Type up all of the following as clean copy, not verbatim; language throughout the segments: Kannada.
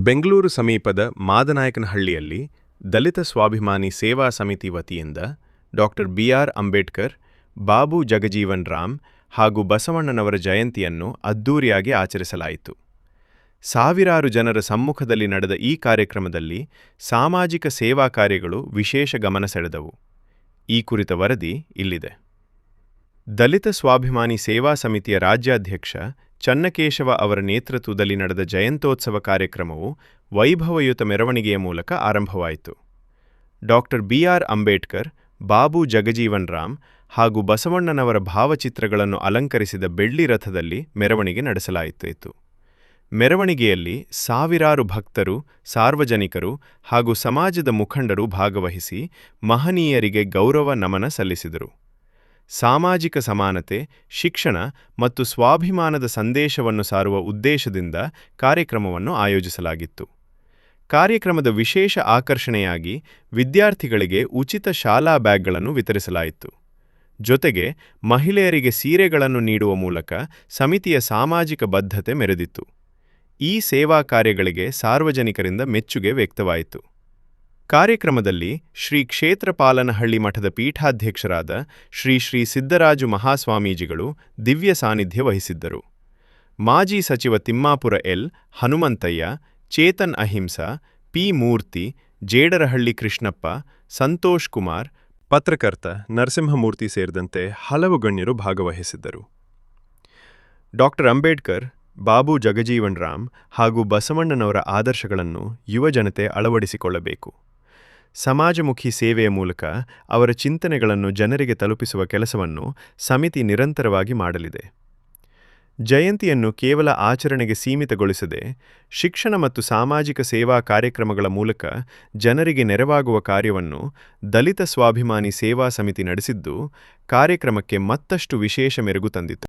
ಬೆಂಗಳೂರು ಸಮೀಪದ ಮಾದನಾಯಕನಹಳ್ಳಿಯಲ್ಲಿ ದಲಿತ ಸ್ವಾಭಿಮಾನಿ ಸೇವಾ ಸಮಿತಿ ವತಿಯಿಂದ ಡಾಕ್ಟರ್ ಬಿ.ಆರ್. ಅಂಬೇಡ್ಕರ್, ಬಾಬು ಜಗಜೀವನ್ ರಾಮ್ ಹಾಗೂ ಬಸವಣ್ಣನವರ ಜಯಂತಿಯನ್ನು ಅದ್ದೂರಿಯಾಗಿ ಆಚರಿಸಲಾಯಿತು. ಸಾವಿರಾರು ಜನರ ಸಮ್ಮುಖದಲ್ಲಿ ನಡೆದ ಈ ಕಾರ್ಯಕ್ರಮದಲ್ಲಿ ಸಾಮಾಜಿಕ ಸೇವಾ ಕಾರ್ಯಗಳು ವಿಶೇಷ ಗಮನ ಸೆಳೆದವು. ಈ ಕುರಿತ ವರದಿ ಇಲ್ಲಿದೆ. ದಲಿತ ಸ್ವಾಭಿಮಾನಿ ಸೇವಾ ಸಮಿತಿಯ ರಾಜ್ಯಾಧ್ಯಕ್ಷ ಚನ್ನಕೇಶವ ಅವರ ನೇತೃತ್ವದಲ್ಲಿ ನಡೆದ ಜಯಂತ್ಯೋತ್ಸವ ಕಾರ್ಯಕ್ರಮವು ವೈಭವಯುತ ಮೆರವಣಿಗೆಯ ಮೂಲಕ ಆರಂಭವಾಯಿತು. Doctor B R. ಅಂಬೇಡ್ಕರ್, ಬಾಬು ಜಗಜೀವನ್ ರಾಮ್ ಹಾಗೂ ಬಸವಣ್ಣನವರ ಭಾವಚಿತ್ರಗಳನ್ನು ಅಲಂಕರಿಸಿದ ಬೆಳ್ಳಿ ರಥದಲ್ಲಿ ಮೆರವಣಿಗೆ ನಡೆಸಲಾಯಿತು. ಮೆರವಣಿಗೆಯಲ್ಲಿ ಸಾವಿರಾರು ಭಕ್ತರು, ಸಾರ್ವಜನಿಕರು ಹಾಗೂ ಸಮಾಜದ ಮುಖಂಡರು ಭಾಗವಹಿಸಿ ಮಹನೀಯರಿಗೆ ಗೌರವ ನಮನ ಸಲ್ಲಿಸಿದರು. ಸಾಮಾಜಿಕ ಸಮಾನತೆ, ಶಿಕ್ಷಣ ಮತ್ತು ಸ್ವಾಭಿಮಾನದ ಸಂದೇಶವನ್ನು ಸಾರುವ ಉದ್ದೇಶದಿಂದ ಕಾರ್ಯಕ್ರಮವನ್ನು ಆಯೋಜಿಸಲಾಗಿತ್ತು. ಕಾರ್ಯಕ್ರಮದ ವಿಶೇಷ ಆಕರ್ಷಣೆಯಾಗಿ ವಿದ್ಯಾರ್ಥಿಗಳಿಗೆ ಉಚಿತ ಶಾಲಾ ಬ್ಯಾಗ್ಗಳನ್ನು ವಿತರಿಸಲಾಯಿತು. ಜೊತೆಗೆ ಮಹಿಳೆಯರಿಗೆ ಸೀರೆಗಳನ್ನು ನೀಡುವ ಮೂಲಕ ಸಮಿತಿಯ ಸಾಮಾಜಿಕ ಬದ್ಧತೆ ಮೆರೆದಿತ್ತು. ಈ ಸೇವಾ ಕಾರ್ಯಗಳಿಗೆ ಸಾರ್ವಜನಿಕರಿಂದ ಮೆಚ್ಚುಗೆ ವ್ಯಕ್ತವಾಯಿತು. ಕಾರ್ಯಕ್ರಮದಲ್ಲಿ ಶ್ರೀ ಕ್ಷೇತ್ರಪಾಲನಹಳ್ಳಿ ಮಠದ ಪೀಠಾಧ್ಯಕ್ಷರಾದ ಶ್ರೀ ಶ್ರೀ ಸಿದ್ದರಾಜು ಮಹಾಸ್ವಾಮೀಜಿಗಳು ದಿವ್ಯ ಸಾನ್ನಿಧ್ಯ ವಹಿಸಿದ್ದರು. ಮಾಜಿ ಸಚಿವ ತಿಮ್ಮಾಪುರ ಎಲ್. ಹನುಮಂತಯ್ಯ, ಚೇತನ್ ಅಹಿಂಸಾ, ಪಿ. ಮೂರ್ತಿ, ಜೇಡರಹಳ್ಳಿ ಕೃಷ್ಣಪ್ಪ, ಸಂತೋಷ್ ಕುಮಾರ್, ಪತ್ರಕರ್ತ ನರಸಿಂಹಮೂರ್ತಿ ಸೇರಿದಂತೆ ಹಲವು ಗಣ್ಯರು ಭಾಗವಹಿಸಿದ್ದರು. ಡಾಕ್ಟರ್ ಅಂಬೇಡ್ಕರ್, ಬಾಬು ಜಗಜೀವನ್ ರಾಮ್ ಹಾಗೂ ಬಸವಣ್ಣನವರ ಆದರ್ಶಗಳನ್ನು ಯುವಜನತೆ ಅಳವಡಿಸಿಕೊಳ್ಳಬೇಕು. ಸಮಾಜಮುಖಿ ಸೇವೆಯ ಮೂಲಕ ಅವರ ಚಿಂತನೆಗಳನ್ನು ಜನರಿಗೆ ತಲುಪಿಸುವ ಕೆಲಸವನ್ನು ಸಮಿತಿ ನಿರಂತರವಾಗಿ ಮಾಡಲಿದೆ. ಜಯಂತಿಯನ್ನು ಕೇವಲ ಆಚರಣೆಗೆ ಸೀಮಿತಗೊಳಿಸದೆ ಶಿಕ್ಷಣ ಮತ್ತು ಸಾಮಾಜಿಕ ಸೇವಾ ಕಾರ್ಯಕ್ರಮಗಳ ಮೂಲಕ ಜನರಿಗೆ ನೆರವಾಗುವ ಕಾರ್ಯವನ್ನು ದಲಿತ ಸ್ವಾಭಿಮಾನಿ ಸೇವಾ ಸಮಿತಿ ನಡೆಸಿದ್ದು ಕಾರ್ಯಕ್ರಮಕ್ಕೆ ಮತ್ತಷ್ಟು ವಿಶೇಷ ಮೆರುಗು ತಂದಿತು.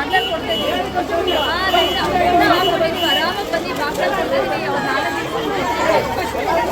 ಬಾಗ್ಲಲ್ಲಿ ಕೊಡ್ತಾ ಇದ್ದೀವಿ. ಆರಾಮಾಗಿ ಬನ್ನಿ, ಬಾಗ್ಲಲ್ಲಿ ಕೊಡ್ತಾ ಇದ್ದೀವಿ. ಅವ್ರು ನಾಳೆ ಬಾಗ್ಲಲ್ಲೇ ಕೊಡ್ತಾ